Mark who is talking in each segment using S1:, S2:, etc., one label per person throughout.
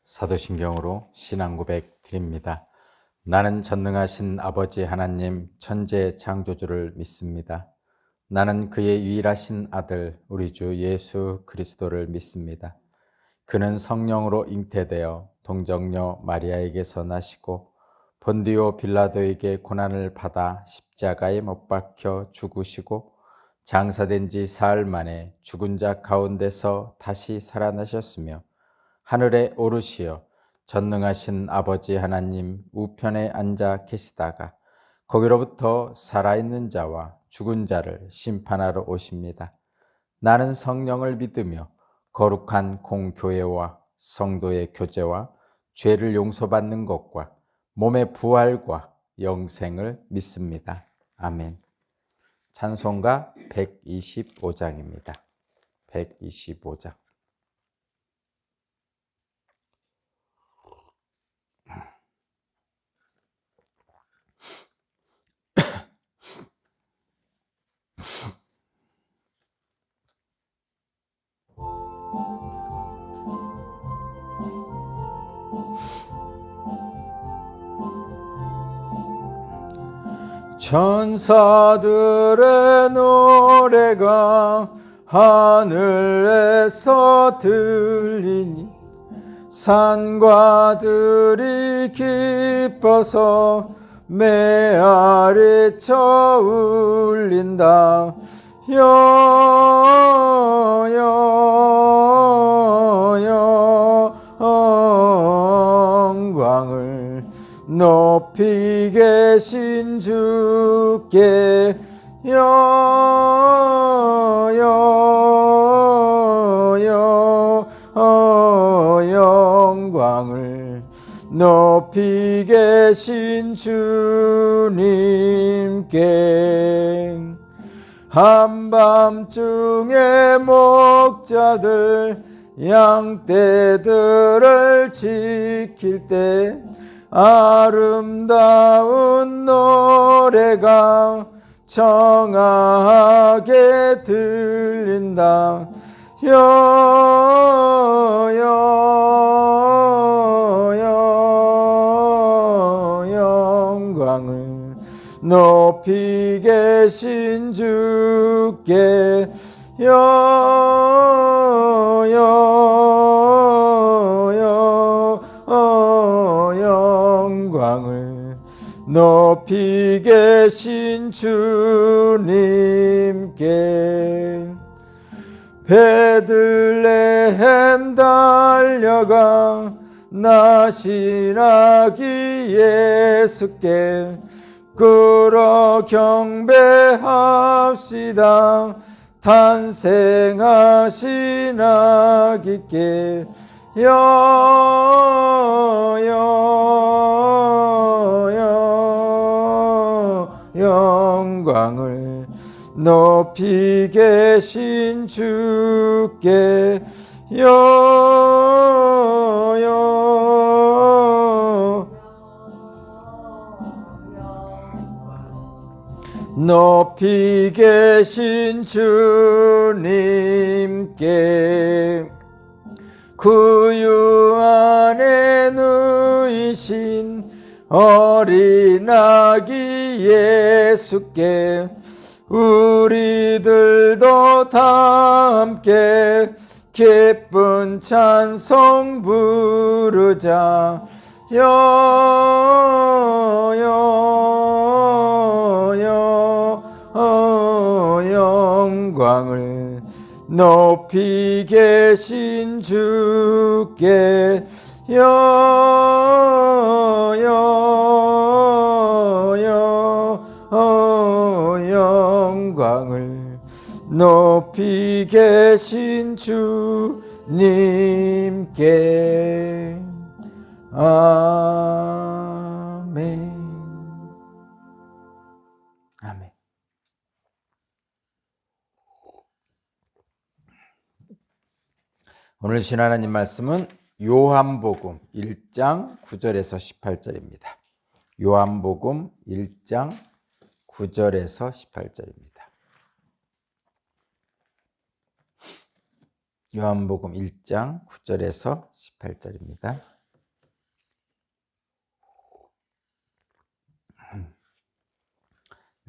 S1: 사도신경으로 신앙고백 드립니다. 나는 전능하신 아버지 하나님 천재 창조주를 믿습니다. 나는 그의 유일하신 아들 우리 주 예수 그리스도를 믿습니다. 그는 성령으로 잉태되어 동정녀 마리아에게서 나시고 본디오 빌라도에게 고난을 받아 십자가에 못 박혀 죽으시고 장사된 지 사흘 만에 죽은 자 가운데서 다시 살아나셨으며 하늘에 오르시어 전능하신 아버지 하나님 우편에 앉아 계시다가 거기로부터 살아있는 자와 죽은 자를 심판하러 오십니다. 나는 성령을 믿으며 거룩한 공교회와 성도의 교제와 죄를 용서받는 것과 몸의 부활과 영생을 믿습니다. 아멘. 찬송가 125장입니다. 125장. 천사들의 노래가 하늘에서 들리니 산과 들이 기뻐서 메아리쳐 울린다. 영광을 높이 계신 주께 영광을 높이 계신 주님께 한밤중에 목자들 양떼들을 지킬 때 아름다운 노래가 청하게 들린다. 영광을 높이 계신 주께 영광을 높이 계신 주님께 베들레헴 달려가 나신 아기 예수께 끌어 경배합시다. 탄생하신 아기께 영광을 높이 계신 주께 높이 계신 주님께 구유 안에 누이신 어린 아기 예수께 우리들도 다 함께 기쁜 찬송 부르자. 영광을 높이 계신 주께 영광을 높이 계신 주님께 아멘. 아멘. 오늘 신 하나님 말씀은 요한복음 1장 9절에서 18절입니다. 요한복음 1장 9절에서 18절입니다. 요한복음 1장 9절에서 18절입니다.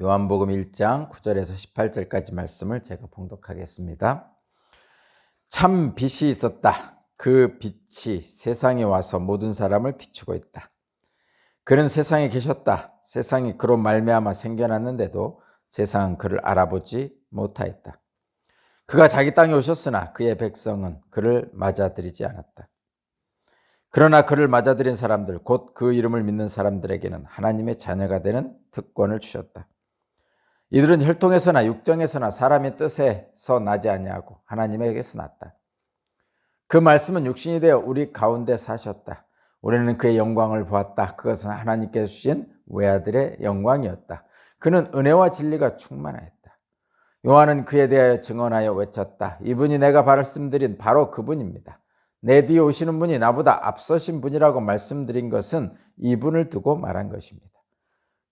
S1: 요한복음 1장 9절에서 18절까지 말씀을 제가 봉독하겠습니다. 참 빛이 있었다. 그 빛이 세상에 와서 모든 사람을 비추고 있다. 그는 세상에 계셨다. 세상이 그로 말미암아 생겨났는데도 세상은 그를 알아보지 못하였다. 그가 자기 땅에 오셨으나 그의 백성은 그를 맞아들이지 않았다. 그러나 그를 맞아들인 사람들, 곧 그 이름을 믿는 사람들에게는 하나님의 자녀가 되는 특권을 주셨다. 이들은 혈통에서나 육정에서나 사람의 뜻에서 나지 아니하고 하나님에게서 났다. 그 말씀은 육신이 되어 우리 가운데 사셨다. 우리는 그의 영광을 보았다. 그것은 하나님께서 주신 외아들의 영광이었다. 그는 은혜와 진리가 충만하였다. 요한은 그에 대하여 증언하여 외쳤다. 이분이 내가 말씀드린 바로 그분입니다. 내 뒤에 오시는 분이 나보다 앞서신 분이라고 말씀드린 것은 이분을 두고 말한 것입니다.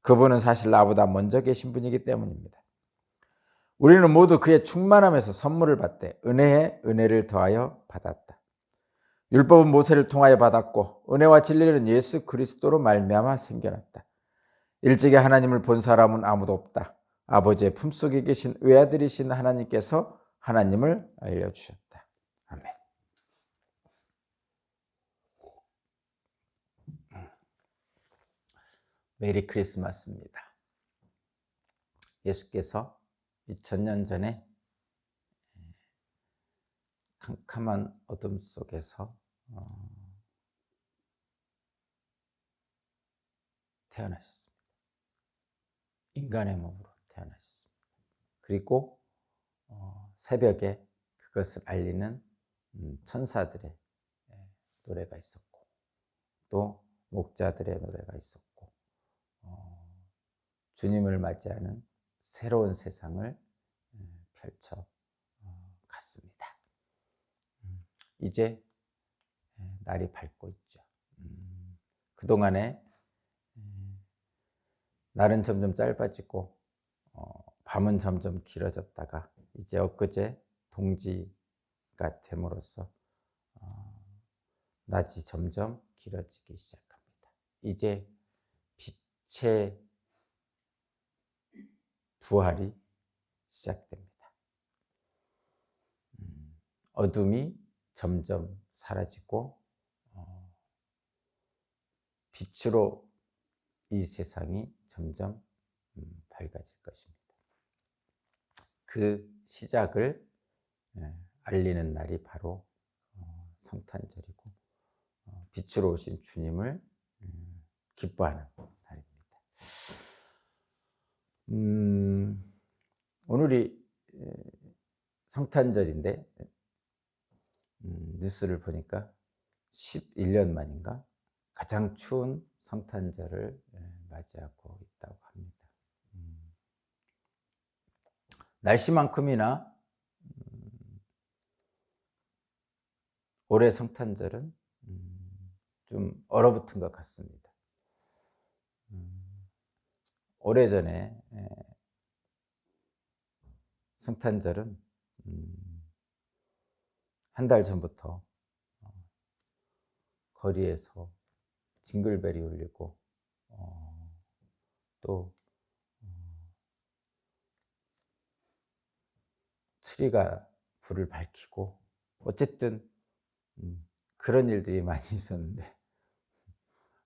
S1: 그분은 사실 나보다 먼저 계신 분이기 때문입니다. 우리는 모두 그의 충만함에서 선물을 받되 은혜에 은혜를 더하여 받았다. 율법은 모세를 통하여 받았고 은혜와 진리는 예수 그리스도로 말미암아 생겨났다. 일찍이 하나님을 본 사람은 아무도 없다. 아버지의 품속에 계신 외아들이신 하나님께서 하나님을 알려주셨다. 아멘. 메리 크리스마스입니다. 예수께서 2000년 전에 캄캄한 어둠 속에서 태어나셨습니다. 인간의 몸으로 태어나셨습니다. 그리고 새벽에 그것을 알리는 천사들의 노래가 있었고 또 목자들의 노래가 있었고 주님을 맞이하는 새로운 세상을 펼쳐 갔습니다. 이제 날이 밝고 있죠. 그동안에 날은 점점 짧아지고 밤은 점점 길어졌다가 이제 엊그제 동지가 됨으로써 낮이 점점 길어지기 시작합니다. 이제 빛의 부활이 시작됩니다. 어둠이 점점 사라지고 빛으로 이 세상이 점점 밝아질 것입니다. 그 시작을 알리는 날이 바로 성탄절이고 빛으로 오신 주님을 기뻐하는 날입니다. 오늘이 성탄절인데 뉴스를 보니까 11년 만인가 가장 추운 성탄절을 맞이하고 있다고 합니다. 날씨만큼이나 올해 성탄절은 좀 얼어붙은 것 같습니다. 오래전에 성탄절은 한 달 전부터 거리에서 징글벨이 울리고 또 트리가 불을 밝히고 어쨌든 그런 일들이 많이 있었는데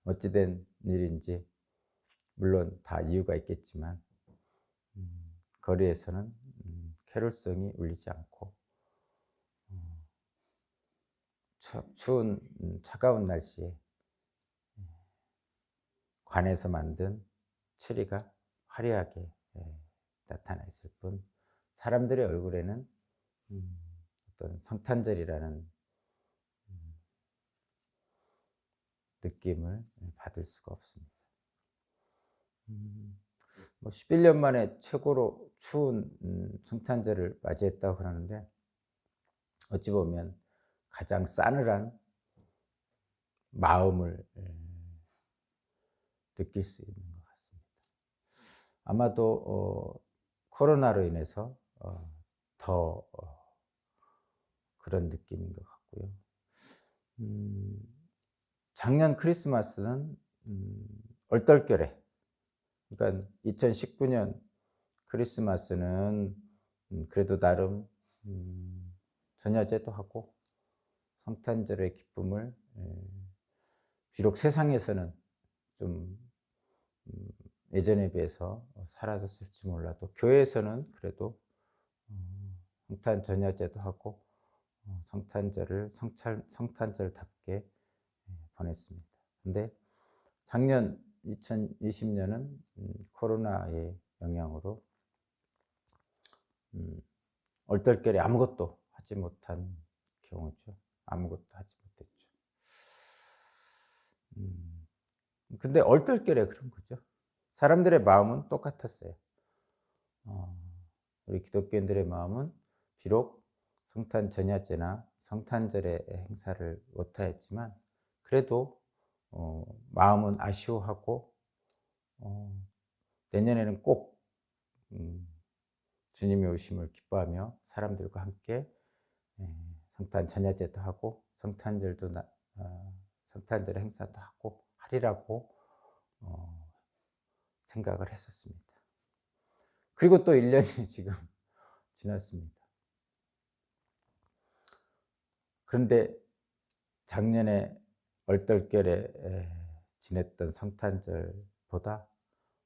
S1: 어찌된 일인지 물론 다 이유가 있겠지만 거리에서는 캐롤송이 울리지 않고 추운 차가운 날씨에 관에서 만든 트리가 화려하게 나타나 있을 뿐 사람들의 얼굴에는 어떤 성탄절이라는 느낌을 받을 수가 없습니다. 11년 만에 최고로 추운 성탄절을 맞이했다고 하는데 어찌 보면 가장 싸늘한 마음을 느낄 수 있는 것 같습니다. 아마도 코로나로 인해서 더 그런 느낌인 것 같고요. 작년 크리스마스는 얼떨결에 그러니까 2019년 크리스마스는 그래도 나름 전야제도 하고 성탄절의 기쁨을 비록 세상에서는 좀 예전에 비해서 사라졌을지 몰라도 교회에서는 그래도 성탄 전야제도 하고 성탄절을 성탄절답게 보냈습니다. 근데 작년 2020년은 코로나의 영향으로 얼떨결에 아무것도 하지 못한 경우죠. 아무것도 하지 못했죠. 근데 얼떨결에 그런 거죠. 사람들의 마음은 똑같았어요. 우리 기독교인들의 마음은 비록 성탄 전야제나 성탄절의 행사를 못하였지만 그래도 마음은 아쉬워하고 내년에는 꼭 주님의 오심을 기뻐하며 사람들과 함께 성탄 전야제도 하고 성탄절도 성탄절 행사도 하고 하리라고 생각을 했었습니다. 그리고 또 1년이 지금 지났습니다. 그런데 작년에 얼떨결에 지냈던 성탄절보다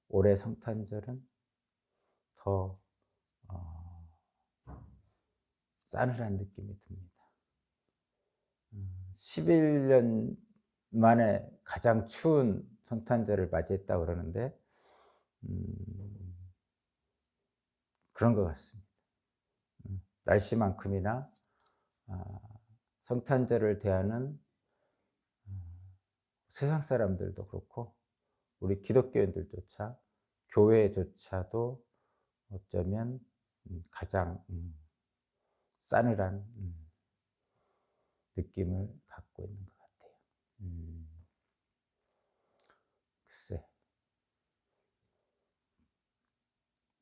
S1: 올해 성탄절은 더 싸늘한 느낌이 듭니다. 11년 만에 가장 추운 성탄절을 맞이했다고 그러는데 그런 것 같습니다. 날씨만큼이나 성탄절을 대하는 세상 사람들도 그렇고 우리 기독교인들조차 교회조차도 어쩌면 가장 싸늘한 느낌을 갖고 있는 것 같아요. 글쎄,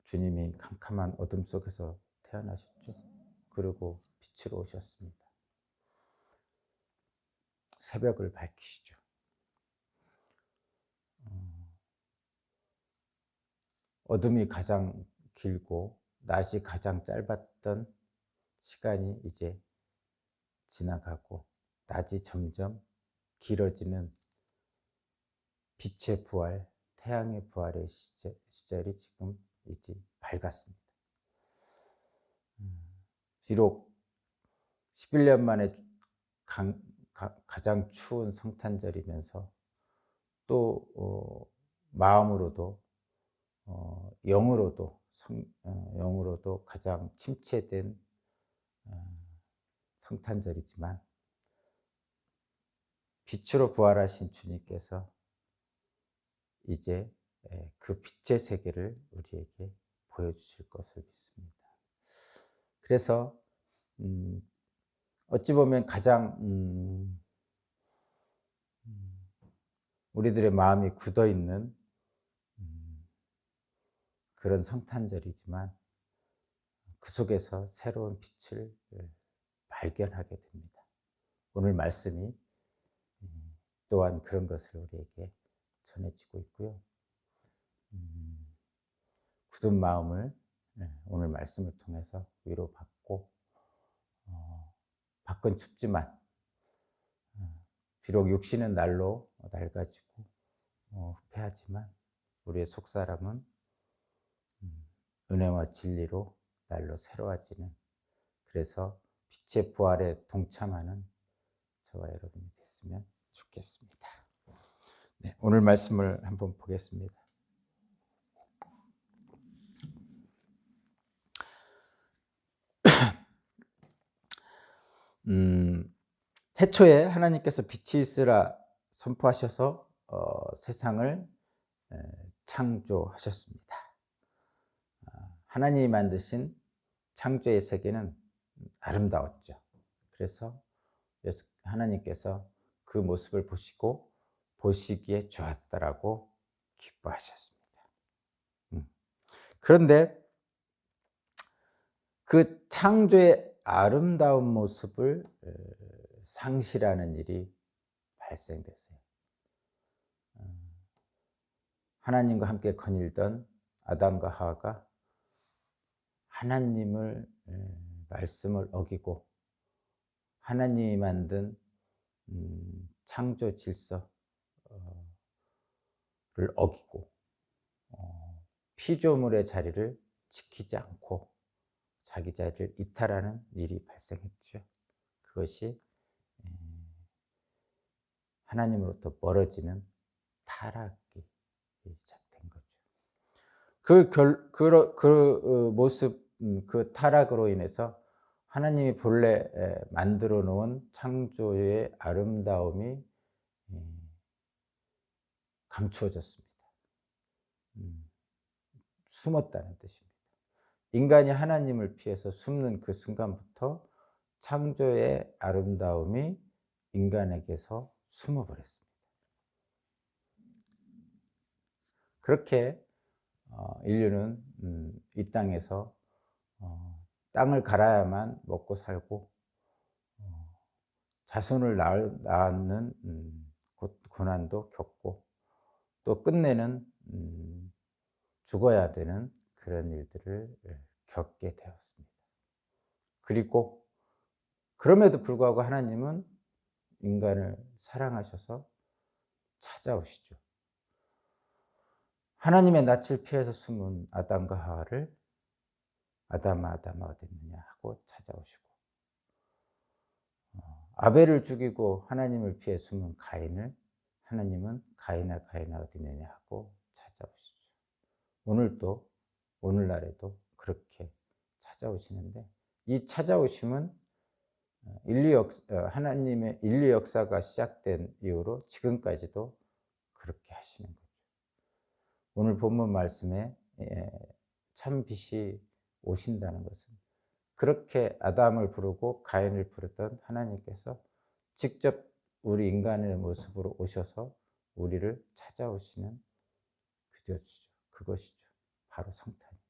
S1: 주님이 캄캄한 어둠 속에서 태어나셨죠. 그리고 빛으로 오셨습니다. 새벽을 밝히시죠. 어둠이 가장 길고 낮이 가장 짧았던 시간이 이제 지나가고 낮이 점점 길어지는 빛의 부활, 태양의 부활의 시절이 지금 이제 밝았습니다. 비록 11년 만에 가장 추운 성탄절이면서 또 마음으로도 영으로도 가장 침체된 성탄절이지만 빛으로 부활하신 주님께서 이제 그 빛의 세계를 우리에게 보여주실 것을 믿습니다. 그래서 어찌 보면 가장 우리들의 마음이 굳어있는 그런 성탄절이지만 그 속에서 새로운 빛을 발견하게 됩니다. 오늘 말씀이 또한 그런 것을 우리에게 전해지고 있고요. 굳은 마음을 오늘 말씀을 통해서 위로받고 밖은 춥지만 비록 육신은 날로 낡아지고 후패하지만 우리의 속사람은 은혜와 진리로 날로 새로워지는, 그래서 빛의 부활에 동참하는 저와 여러분이 됐으면 좋겠습니다. 네, 오늘 말씀을 한번 보겠습니다. 태초에 하나님께서 빛이 있으라 선포하셔서 세상을 창조하셨습니다. 하나님이 만드신 창조의 세계는 아름다웠죠. 그래서 하나님께서 그 모습을 보시고 보시기에 좋았다라고 기뻐하셨습니다. 그런데 그 창조의 아름다운 모습을 상실하는 일이 발생됐어요. 하나님과 함께 거닐던 아담과 하와가 하나님을 말씀을 어기고 하나님이 만든 창조 질서를 어기고 피조물의 자리를 지키지 않고 자기 자리를 이탈하는 일이 발생했죠. 그것이 하나님으로부터 멀어지는 타락이 시작된 거죠. 그 모습, 그 타락으로 인해서 하나님이 본래 만들어 놓은 창조의 아름다움이 감추어졌습니다. 숨었다는 뜻입니다. 인간이 하나님을 피해서 숨는 그 순간부터 창조의 아름다움이 인간에게서 숨어버렸습니다. 그렇게 인류는 이 땅에서 땅을 갈아야만 먹고 살고 자손을 낳는 고난도 겪고 또 끝내는 죽어야 되는 그런 일들을 겪게 되었습니다. 그리고 그럼에도 불구하고 하나님은 인간을 사랑하셔서 찾아오시죠. 하나님의 낯을 피해서 숨은 아담과 하와를 아담아 아담아 어디 있느냐 하고 찾아오시고, 아벨을 죽이고 하나님을 피해 숨은 가인을 하나님은 가인아 가인아 어디 있느냐 하고 찾아오시죠. 오늘도 오늘날에도 그렇게 찾아오시는데, 이 찾아오심은 하나님의 인류 역사가 시작된 이후로 지금까지도 그렇게 하시는 거죠. 오늘 본문 말씀에 참 빛이 오신다는 것은 그렇게 아담을 부르고 가인을 부르던 하나님께서 직접 우리 인간의 모습으로 오셔서 우리를 찾아오시는 그것이죠. 바로 성탄입니다.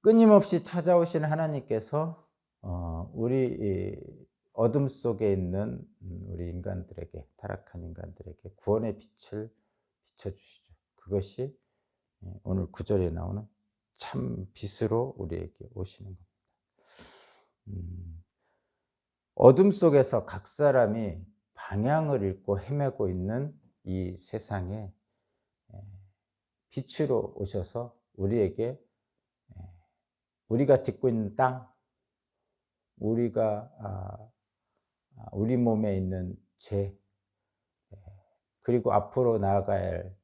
S1: 끊임없이 찾아오신 하나님께서 우리 어둠 속에 있는 우리 인간들에게, 타락한 인간들에게 구원의 빛을 비춰주시죠. 그것이 오늘 9절에 나오는 참 빛으로 우리에게 오시는 겁니다. 어둠 속에서 각 사람이 방향을 잃고 헤매고 있는 이 세상에 빛으로 오셔서 우리에게 우리가 딛고 있는 땅, 우리 몸에 있는 죄, 그리고 앞으로 나아가야 할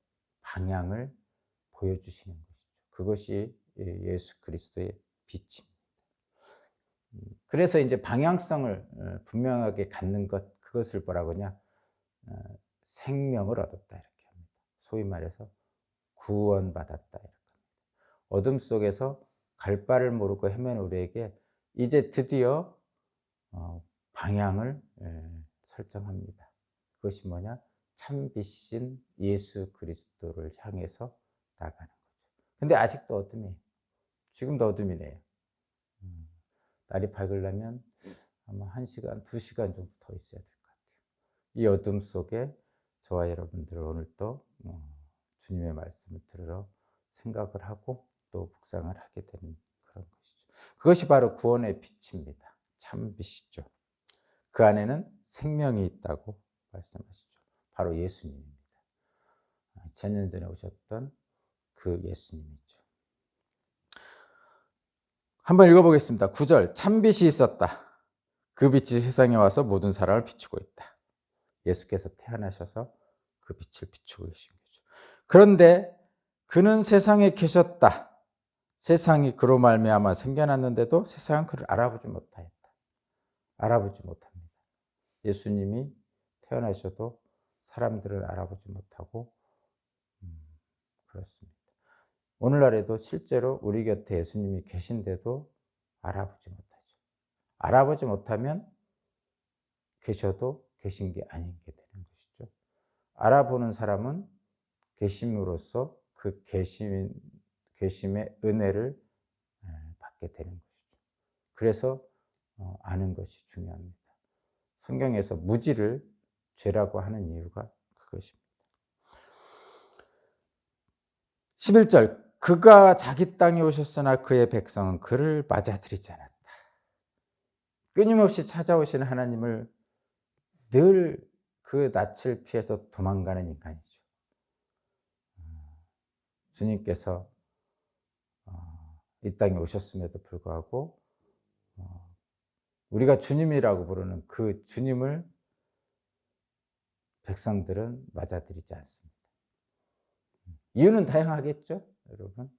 S1: 방향을 보여주시는 것이죠. 그것이 예수 그리스도의 빛입니다. 그래서 이제 방향성을 분명하게 갖는 것, 그것을 뭐라고 하냐? 생명을 얻었다 이렇게 합니다. 소위 말해서 구원받았다 이렇게 합니다. 어둠 속에서 갈 바를 모르고 헤매는 우리에게 이제 드디어 방향을 설정합니다. 그것이 뭐냐? 참빛인 예수 그리스도를 향해서 나가는 거죠. 근데 아직도 어둠이에요. 지금도 어둠이네요. 날이 밝으려면 아마 1시간, 2시간 정도 더 있어야 될 것 같아요. 이 어둠 속에 저와 여러분들 오늘 또 주님의 말씀을 들으러 생각을 하고 또 묵상을 하게 되는 그런 것이죠. 그것이 바로 구원의 빛입니다. 참 빛이죠. 그 안에는 생명이 있다고 말씀하시죠. 바로 예수님입니다. 2000년 전에 오셨던 그 예수님이죠. 한번 읽어보겠습니다. 9절, 참빛이 있었다. 그 빛이 세상에 와서 모든 사람을 비추고 있다. 예수께서 태어나셔서 그 빛을 비추고 계신 거죠. 그런데 그는 세상에 계셨다. 세상이 그로 말미암아 생겨났는데도 세상은 그를 알아보지 못하였다. 알아보지 못합니다. 예수님이 태어나셔도 사람들을 알아보지 못하고 그렇습니다. 오늘날에도 실제로 우리 곁에 예수님이 계신데도 알아보지 못하죠. 알아보지 못하면 계셔도 계신 게 아닌 게 되는 것이죠. 알아보는 사람은 계심으로써 그 계심의 은혜를 받게 되는 것이죠. 그래서 아는 것이 중요합니다. 성경에서 무지를 죄라고 하는 이유가 그것입니다. 11절 그가 자기 땅에 오셨으나 그의 백성은 그를 맞아들이지 않았다. 끊임없이 찾아오시는 하나님을 늘 그 낯을 피해서 도망가는 인간이죠. 주님께서 이 땅에 오셨음에도 불구하고 우리가 주님이라고 부르는 그 주님을 백성들은 맞아들이지 않습니다. 이유는 다양하겠죠, 여러분.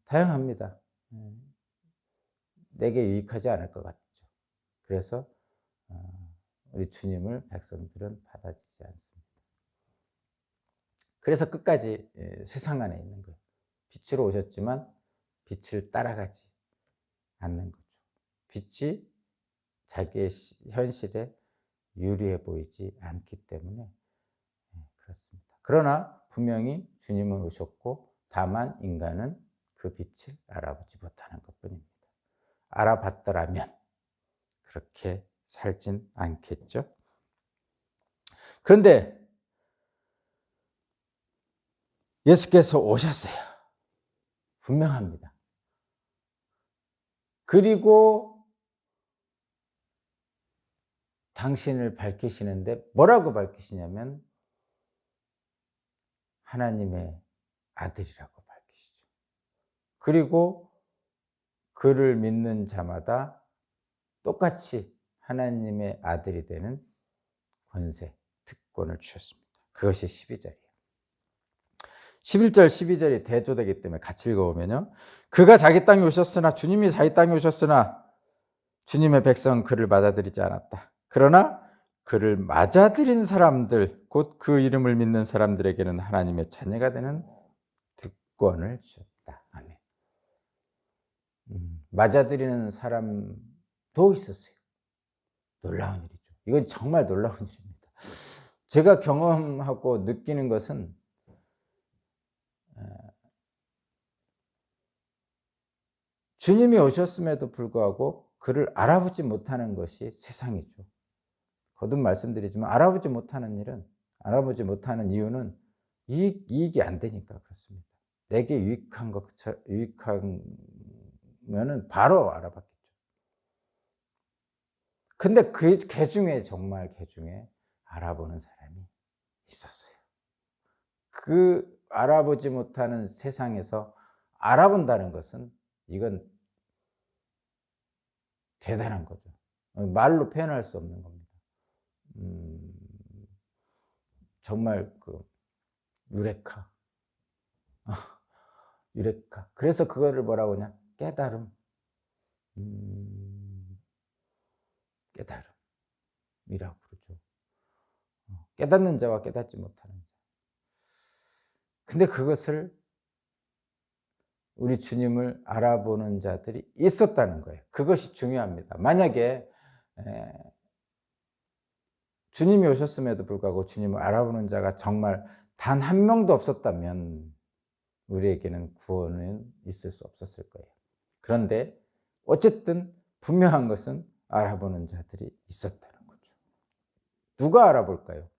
S1: 다양합니다. 내게 유익하지 않을 것 같죠. 그래서 우리 주님을 백성들은 받아들이지 않습니다. 그래서 끝까지 세상 안에 있는 거예요. 빛으로 오셨지만 빛을 따라가지 않는 거죠. 빛이 자기의 현실에 유리해 보이지 않기 때문에 그렇습니다. 그러나 분명히 주님은 오셨고 다만 인간은 그 빛을 알아보지 못하는 것뿐입니다. 알아봤더라면 그렇게 살진 않겠죠. 그런데 예수께서 오셨어요. 분명합니다. 그리고 당신을 밝히시는데 뭐라고 밝히시냐면 하나님의 아들이라고 밝히시죠. 그리고 그를 믿는 자마다 똑같이 하나님의 아들이 되는 권세, 특권을 주셨습니다. 그것이 12절이에요. 11절, 12절이 대조되기 때문에 같이 읽어보면요. 그가 자기 땅에 오셨으나 주님이 자기 땅에 오셨으나 주님의 백성은 그를 맞아들이지 않았다. 그러나 그를 맞아들인 사람들, 곧 그 이름을 믿는 사람들에게는 하나님의 자녀가 되는 특권을 주셨다. 아멘. 맞아들이는 사람도 있었어요. 놀라운 일이죠. 이건 정말 놀라운 일입니다. 제가 경험하고 느끼는 것은 주님이 오셨음에도 불구하고 그를 알아보지 못하는 것이 세상이죠. 거듭 말씀드리지만 알아보지 못하는 이유는 이익이 안 되니까 그렇습니다. 내게 유익하면은 바로 알아봤겠죠. 근데 개 중에 정말 개 중에 알아보는 사람이 있었어요. 그 알아보지 못하는 세상에서 알아본다는 것은 이건 대단한 거죠. 말로 표현할 수 없는 겁니다. 정말 그 유레카. 유레카. 그래서 그거를 뭐라고 하냐? 깨달음. 깨달음이라고 그러죠. 깨닫는 자와 깨닫지 못하는 자. 근데 그것을 우리 주님을 알아보는 자들이 있었다는 거예요. 그것이 중요합니다. 만약에 주님이 오셨음에도 불구하고 주님을 알아보는 자가 정말 단 한 명도 없었다면 우리에게는 구원은 있을 수 없었을 거예요. 그런데 어쨌든 분명한 것은 알아보는 자들이 있었다는 거죠. 누가 알아볼까요?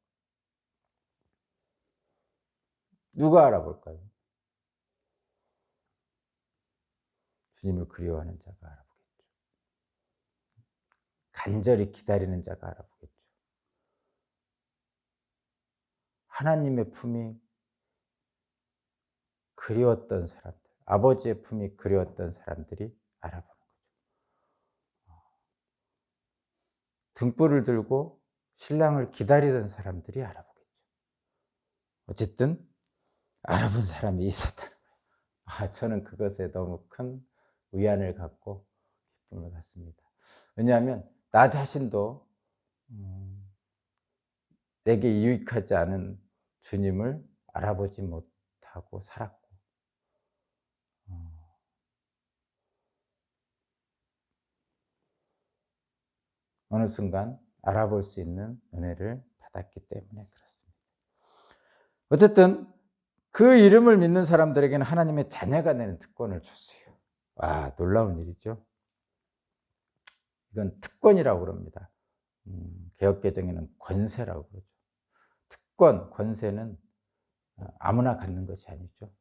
S1: 누가 알아볼까요? 주님을 그리워하는 자가 알아보겠죠. 간절히 기다리는 자가 알아보겠죠. 하나님의 품이 그리웠던 사람들, 아버지의 품이 그리웠던 사람들이 알아보는 거죠. 등불을 들고 신랑을 기다리던 사람들이 알아보겠죠. 어쨌든 알아본 사람이 있었다는 거예요. 저는 그것에 너무 큰 위안을 갖고 기쁨을 갖습니다. 왜냐하면 나 자신도 내게 유익하지 않은 주님을 알아보지 못하고 살았고 어느 순간 알아볼 수 있는 은혜를 받았기 때문에 그렇습니다. 어쨌든 그 이름을 믿는 사람들에게는 하나님의 자녀가 되는 특권을 줬어요. 와, 놀라운 일이죠. 이건 특권이라고 그럽니다. 개역개정에는 권세라고 그러죠. 특권, 권세는 아무나 갖는 것이 아니죠.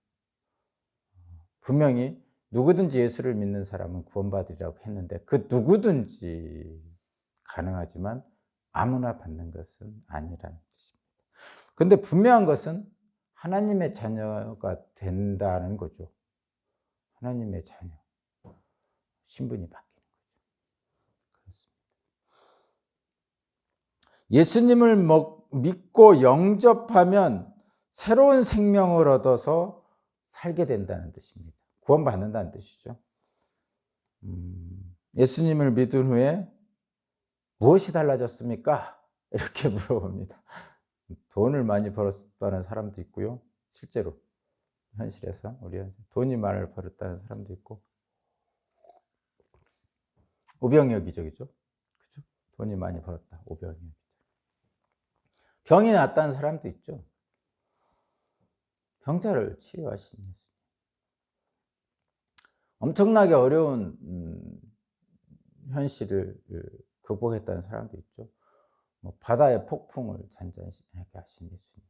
S1: 분명히 누구든지 예수를 믿는 사람은 구원받으리라고 했는데 그 누구든지 가능하지만 아무나 받는 것은 아니라는 뜻입니다. 근데 분명한 것은 하나님의 자녀가 된다는 거죠. 하나님의 자녀. 신분이 바뀌는 거죠. 그렇습니다. 예수님을 믿고 영접하면 새로운 생명을 얻어서 살게 된다는 뜻입니다. 구원받는다는 뜻이죠. 예수님을 믿은 후에 무엇이 달라졌습니까? 이렇게 물어봅니다. 돈을 많이 벌었다는 사람도 있고요. 실제로 현실에서 돈이 많이 벌었다는 사람도 있고 오병이어기적이죠. 그죠? 돈이 많이 벌었다. 오병이어기적. 병이 났다는 사람도 있죠. 병자를 치유하신 예수님. 엄청나게 어려운 현실을 극복했다는 사람도 있죠. 바다의 폭풍을 잔잔하게 하신 예수님.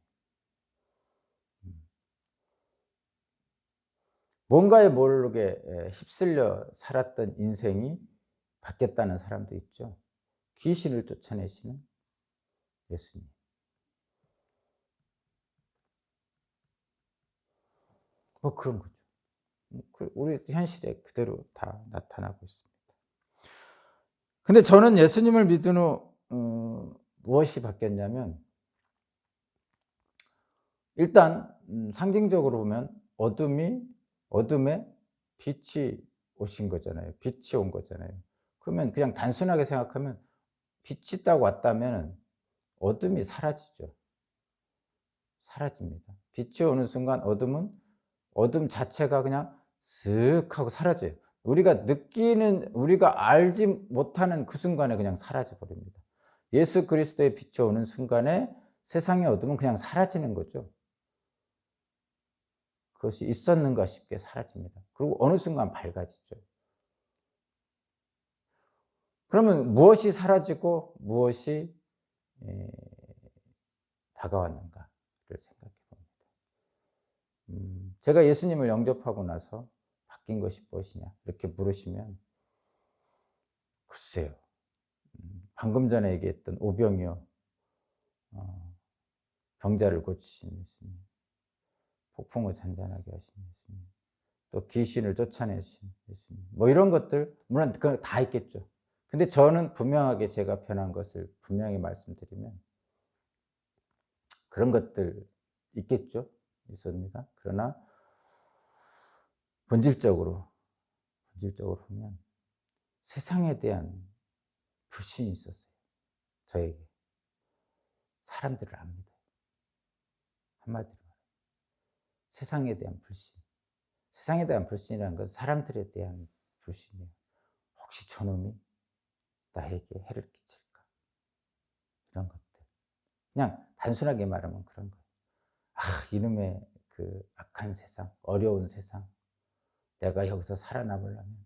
S1: 뭔가에 모르게 휩쓸려 살았던 인생이 바뀌었다는 사람도 있죠. 귀신을 쫓아내시는 예수님. 그런 거죠. 우리 현실에 그대로 다 나타나고 있습니다. 근데 저는 예수님을 믿은 후 무엇이 바뀌었냐면 일단 상징적으로 보면 어둠에 빛이 오신 거잖아요. 빛이 온 거잖아요. 그러면 그냥 단순하게 생각하면 빛이 딱 왔다면 어둠이 사라지죠. 사라집니다. 빛이 오는 순간 어둠 자체가 그냥 쓱 하고 사라져요. 우리가 알지 못하는 그 순간에 그냥 사라져 버립니다. 예수 그리스도의 빛이 오는 순간에 세상의 어둠은 그냥 사라지는 거죠. 그것이 있었는가 싶게 사라집니다. 그리고 어느 순간 밝아지죠. 그러면 무엇이 사라지고 무엇이 다가왔는가를 생각해 봅니다. 제가 예수님을 영접하고 나서 바뀐 것이 무엇이냐 이렇게 물으시면 글쎄요. 방금 전에 얘기했던 오병이어 병자를 고치신 예수님, 폭풍을 잔잔하게 하신 예수님, 또 귀신을 쫓아내신 예수님, 이런 것들 물론 그건 다 있겠죠. 근데 저는 분명하게 제가 변한 것을 분명히 말씀드리면 그런 것들 있겠죠. 있습니다. 그러나 본질적으로 보면 세상에 대한 불신이 있었어요. 저에게. 사람들을 안 믿어요. 한마디로 말해요. 세상에 대한 불신. 세상에 대한 불신이라는 건 사람들에 대한 불신이에요. 혹시 저놈이 나에게 해를 끼칠까? 이런 것들. 그냥 단순하게 말하면 그런 거예요. 이놈의 그 악한 세상, 어려운 세상. 내가 여기서 살아남으려면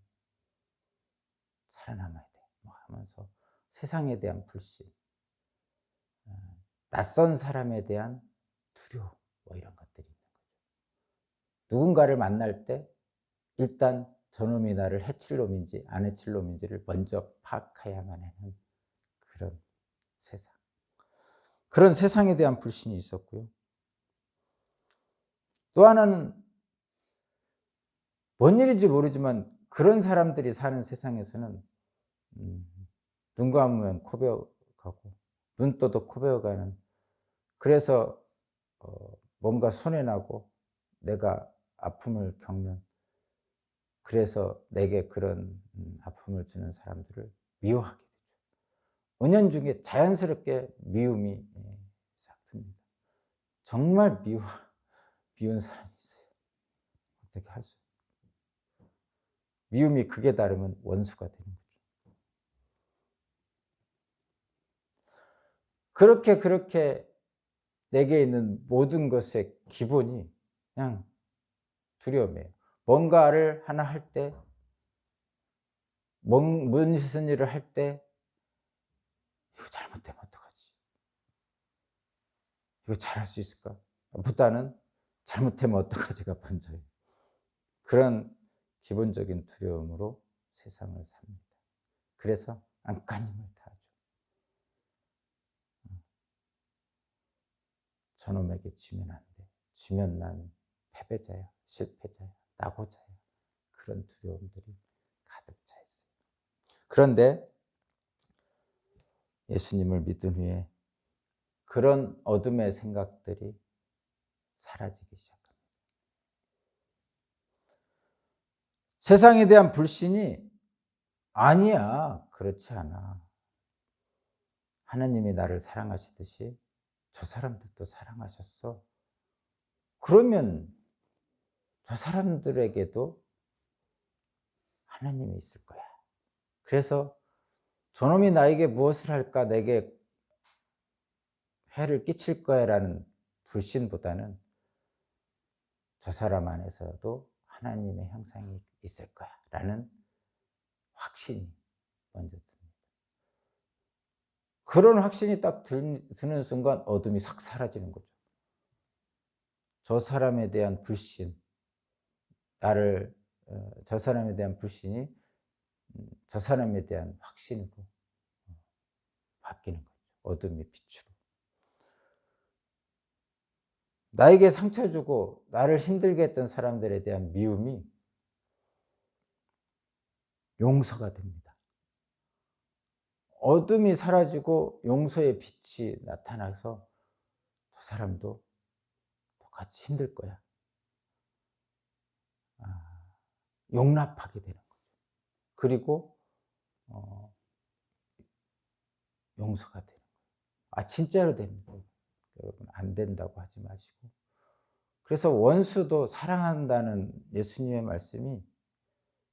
S1: 살아남아야 돼. 하면서 세상에 대한 불신, 낯선 사람에 대한 두려움, 이런 것들이 있는 거죠. 누군가를 만날 때 일단 저놈이 나를 해칠 놈인지 안 해칠 놈인지를 먼저 파악해야만 하는 그런 세상. 그런 세상에 대한 불신이 있었고요. 또 하나는 뭔 일인지 모르지만 그런 사람들이 사는 세상에서는 눈 감으면 코 베어가고 눈 떠도 코 베어가는, 그래서 뭔가 손해나고 내가 아픔을 겪는, 그래서 내게 그런 아픔을 주는 사람들을 미워하게 되죠. 은연중에 자연스럽게 미움이 싹 듭니다. 정말 미운 사람이 있어요. 어떻게 할 수 없어요. 미움이 극에 다르면 원수가 되는 거죠. 그렇게 내게 있는 모든 것의 기본이 그냥 두려움이에요. 뭔가를 하나 할 때, 무슨 일을 할 때, 이거 잘못되면 어떡하지? 이거 잘할 수 있을까? 보다는 잘못하면 어떡하지가 먼저예요. 그런 기본적인 두려움으로 세상을 삽니다. 그래서 안간힘을 다하죠. 저놈에게 지면 안 돼. 지면 난 패배자야, 실패자야, 낙오자야. 그런 두려움들이 가득 차 있어요. 그런데 예수님을 믿은 후에 그런 어둠의 생각들이 사라지기 시작합니다. 세상에 대한 불신이 아니야, 그렇지 않아. 하나님이 나를 사랑하시듯이 저 사람들도 사랑하셨어. 그러면 저 사람들에게도 하나님이 있을 거야. 그래서 저놈이 나에게 무엇을 할까, 내게 해를 끼칠 거야라는 불신보다는 저 사람 안에서도 하나님의 형상이 있을 거야라는 확신이 먼저 듭니다. 그런 확신이 딱 드는 순간 어둠이 싹 사라지는 거죠. 저 사람에 대한 불신, 저 사람에 대한 불신이 저 사람에 대한 확신으로 바뀌는 거죠. 어둠이 빛으로. 나에게 상처 주고 나를 힘들게 했던 사람들에 대한 미움이 용서가 됩니다. 어둠이 사라지고 용서의 빛이 나타나서 저 사람도 똑같이 힘들 거야. 용납하게 되는 거죠. 그리고 용서가 되는 거예요. 진짜로 됩니다. 여러분, 안 된다고 하지 마시고. 그래서 원수도 사랑한다는 예수님의 말씀이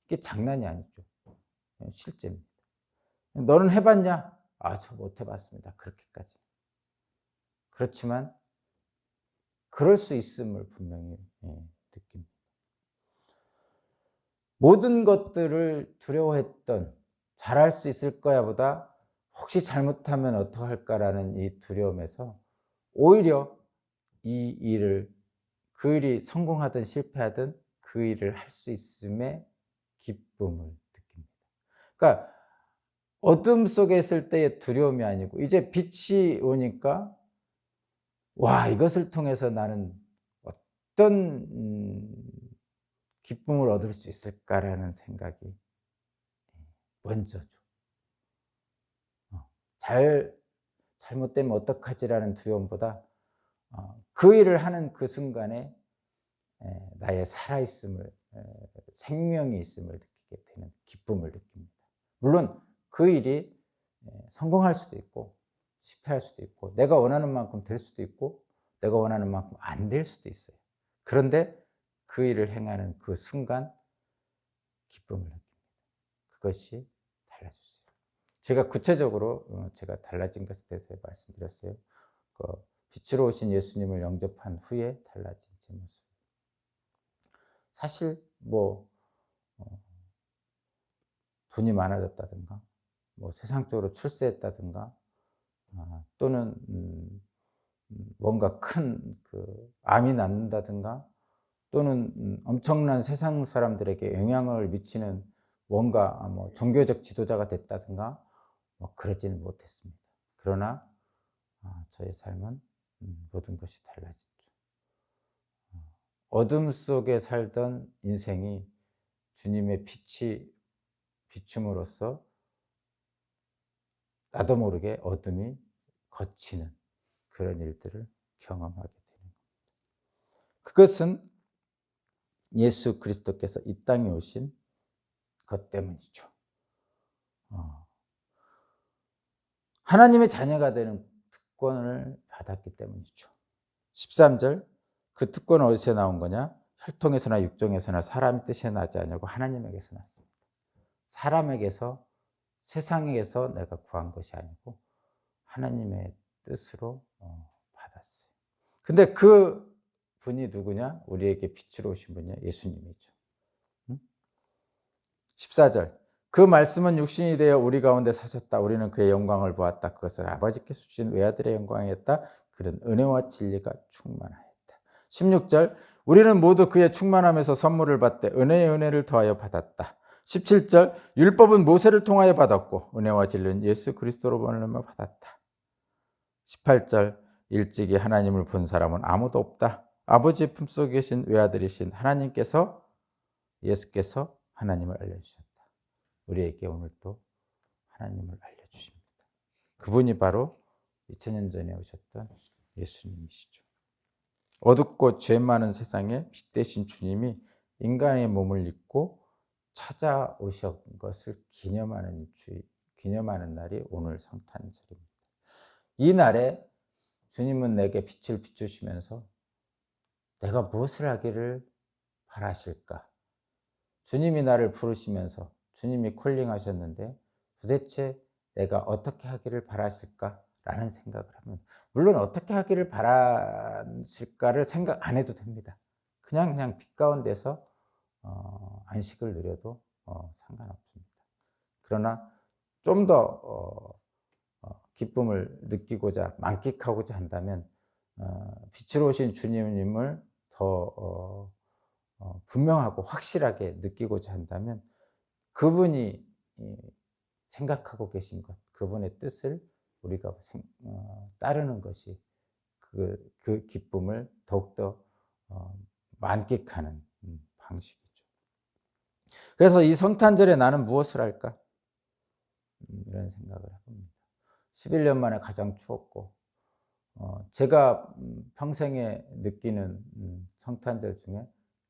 S1: 이게 장난이 아니죠. 실제입니다. 너는 해봤냐? 저 못 해봤습니다. 그렇게까지. 그렇지만 그럴 수 있음을 분명히 느낍니다. 모든 것들을 두려워했던 잘할 수 있을 거야 보다 혹시 잘못하면 어떡할까라는 이 두려움에서 오히려 이 일을, 그 일이 성공하든 실패하든 그 일을 할 수 있음에 기쁨을 느낍니다. 그러니까 어둠 속에 있을 때의 두려움이 아니고 이제 빛이 오니까 이것을 통해서 나는 어떤 기쁨을 얻을 수 있을까라는 생각이 먼저죠. 잘못되면 어떡하지라는 두려움보다 그 일을 하는 그 순간에 나의 살아있음을, 생명이 있음을 느끼게 되는 기쁨을 느낍니다. 물론 그 일이 성공할 수도 있고 실패할 수도 있고 내가 원하는 만큼 될 수도 있고 내가 원하는 만큼 안 될 수도 있어요. 그런데 그 일을 행하는 그 순간 기쁨을 느낍니다. 그것이 달라졌어요. 제가 구체적으로 제가 달라진 것에 대해서 말씀드렸어요. 빛으로 오신 예수님을 영접한 후에 달라진 제 모습. 사실 돈이 많아졌다든가 세상적으로 출세했다든가 또는 뭔가 큰 암이 낫는다든가 또는 엄청난 세상 사람들에게 영향을 미치는 뭔가 종교적 지도자가 됐다든가 그러지는 못했습니다. 그러나 저의 삶은 모든 것이 달라졌죠. 어둠 속에 살던 인생이 주님의 빛이 비춤으로써 나도 모르게 어둠이 걷히는 그런 일들을 경험하게 되는 겁니다. 그것은 예수 그리스도께서 이 땅에 오신 것 때문이죠. 하나님의 자녀가 되는 특권을 받았기 때문이죠. 13절, 그 특권은 어디서 나온 거냐? 혈통에서나 육종에서나 사람의 뜻이 나지 않냐고 하나님에게서 났습니다. 사람에게서, 세상에게서 내가 구한 것이 아니고 하나님의 뜻으로 받았어요. 근데 그 분이 누구냐? 우리에게 빛으로 오신 분이야. 예수님이죠. 14절, 그 말씀은 육신이 되어 우리 가운데 사셨다. 우리는 그의 영광을 보았다. 그것은 아버지께서 주신 외아들의 영광이었다. 그런 은혜와 진리가 충만하였다. 16절 우리는 모두 그의 충만함에서 선물을 받되 은혜의 은혜를 더하여 받았다. 17절 율법은 모세를 통하여 받았고 은혜와 진리는 예수 그리스도로 보내며 받았다. 18절 일찍이 하나님을 본 사람은 아무도 없다. 아버지의 품속에 계신 외아들이신 하나님께서 예수께서 하나님을 알려주셨다. 우리에게 오늘 또 하나님을 알려주십니다. 그분이 바로 2000년 전에 오셨던 예수님이시죠. 어둡고 죄 많은 세상에 빛 되신 주님이 인간의 몸을 입고 찾아오신 것을 기념하는 날이 오늘 성탄절입니다. 이 날에 주님은 내게 빛을 비추시면서 내가 무엇을 하기를 바라실까? 주님이 나를 부르시면서 주님이 콜링하셨는데 도대체 내가 어떻게 하기를 바라실까라는 생각을 하면, 물론 어떻게 하기를 바라실까를 생각 안 해도 됩니다. 그냥 빛 가운데서 안식을 누려도 상관없습니다. 그러나 좀 더 기쁨을 느끼고자 만끽하고자 한다면 빛으로 오신 주님을 더 분명하고 확실하게 느끼고자 한다면 그분이 생각하고 계신 것, 그분의 뜻을 우리가 따르는 것이 그 기쁨을 더욱더 만끽하는 방식이죠. 그래서 이 성탄절에 나는 무엇을 할까? 이런 생각을 해봅니다. 11년 만에 가장 추웠고 제가 평생에 느끼는 성탄절 중에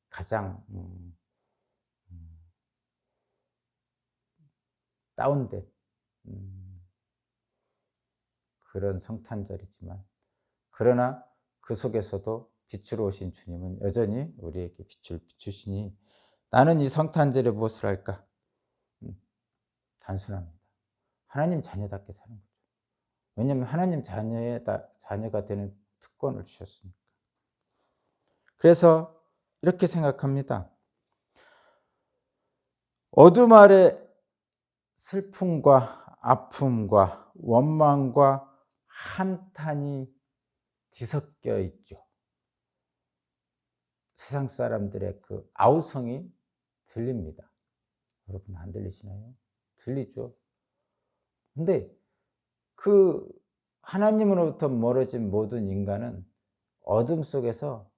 S1: 가장 다운된 그런 성탄절이지만, 그러나 그 속에서도 빛으로 오신 주님은 여전히 우리에게 빛을 비추시니 나는 이 성탄절에 무엇을 할까? 단순합니다. 하나님 자녀답게 사는 거죠. 왜냐하면 하나님 자녀가 되는 특권을 주셨으니까. 그래서 이렇게 생각합니다. 어둠 아래 슬픔과 아픔과 원망과 한탄이 뒤섞여 있죠. 세상 사람들의 그 아우성이 들립니다. 여러분 안 들리시나요? 들리죠. 근데 그 하나님으로부터 멀어진 모든 인간은 어둠 속에서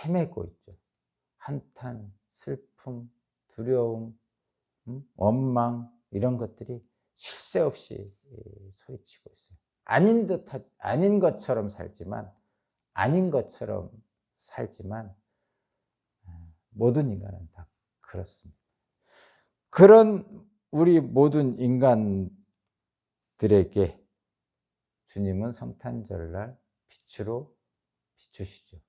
S1: 헤매고 있죠. 한탄, 슬픔, 두려움, 원망 이런 것들이 쉴 새 없이 소리치고 있어요. 아닌 것처럼 살지만 모든 인간은 다 그렇습니다. 그런 우리 모든 인간들에게 주님은 성탄절날 빛으로 비추시죠.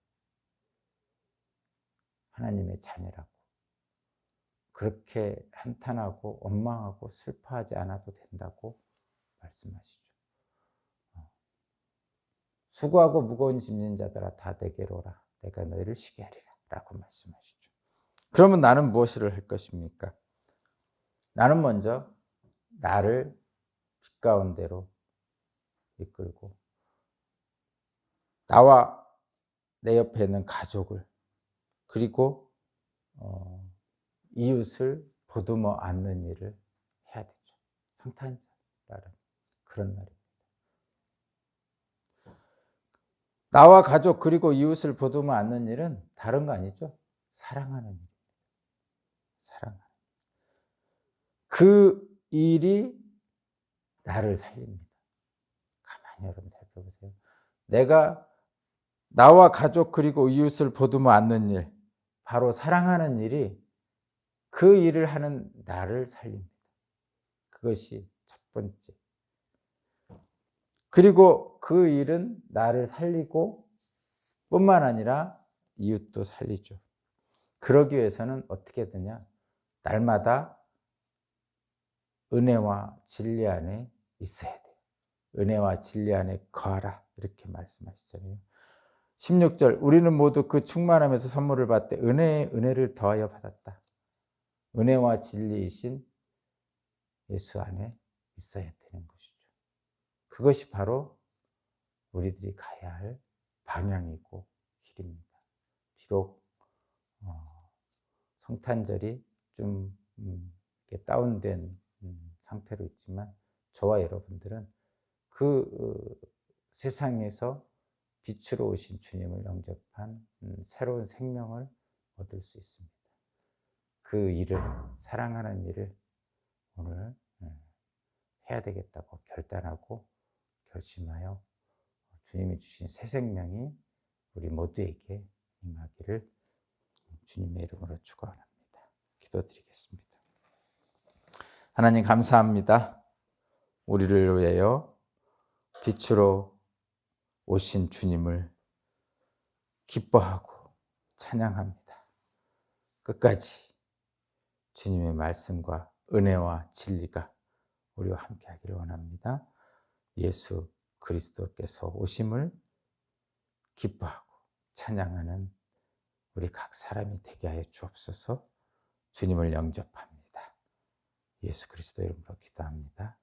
S1: 하나님의 자녀라고. 그렇게 한탄하고 원망하고 슬퍼하지 않아도 된다고 말씀하시죠. 수고하고 무거운 짐진 자들아 다 내게로 오라. 내가 너희를 쉬게 하리라 라고 말씀하시죠. 그러면 나는 무엇을 할 것입니까? 나는 먼저 나를 빛 가운데로 이끌고 나와 내 옆에 있는 가족을, 그리고 이웃을 보듬어 안는 일을 해야 되죠. 성탄절날은 그런 날입니다. 나와 가족 그리고 이웃을 보듬어 안는 일은 다른 거 아니죠? 사랑하는 일입니다. 사랑하는 그 일이 나를 살립니다. 가만히 여러분 살펴보세요. 내가 나와 가족 그리고 이웃을 보듬어 안는 일, 바로 사랑하는 일이 그 일을 하는 나를 살립니다. 그것이 첫 번째. 그리고 그 일은 나를 살리고 뿐만 아니라 이웃도 살리죠. 그러기 위해서는 어떻게 되냐? 날마다 은혜와 진리 안에 있어야 돼요. 은혜와 진리 안에 거하라 이렇게 말씀하시잖아요. 16절 우리는 모두 그 충만함에서 선물을 받되 은혜에 은혜를 더하여 받았다. 은혜와 진리이신 예수 안에 있어야 되는 것이죠. 그것이 바로 우리들이 가야 할 방향이고 길입니다. 비록 성탄절이 좀 이렇게 다운된 상태로 있지만 저와 여러분들은 그 세상에서 빛으로 오신 주님을 영접한 새로운 생명을 얻을 수 있습니다. 그 일을, 사랑하는 일을 오늘 해야 되겠다고 결단하고 결심하여 주님이 주신 새 생명이 우리 모두에게 임하기를 주님의 이름으로 축원합니다. 기도드리겠습니다. 하나님 감사합니다. 우리를 위하여 빛으로 오신 주님을 기뻐하고 찬양합니다. 끝까지 주님의 말씀과 은혜와 진리가 우리와 함께 하기를 원합니다. 예수 그리스도께서 오심을 기뻐하고 찬양하는 우리 각 사람이 되게 하여 주옵소서. 주님을 영접합니다. 예수 그리스도 이름으로 기도합니다.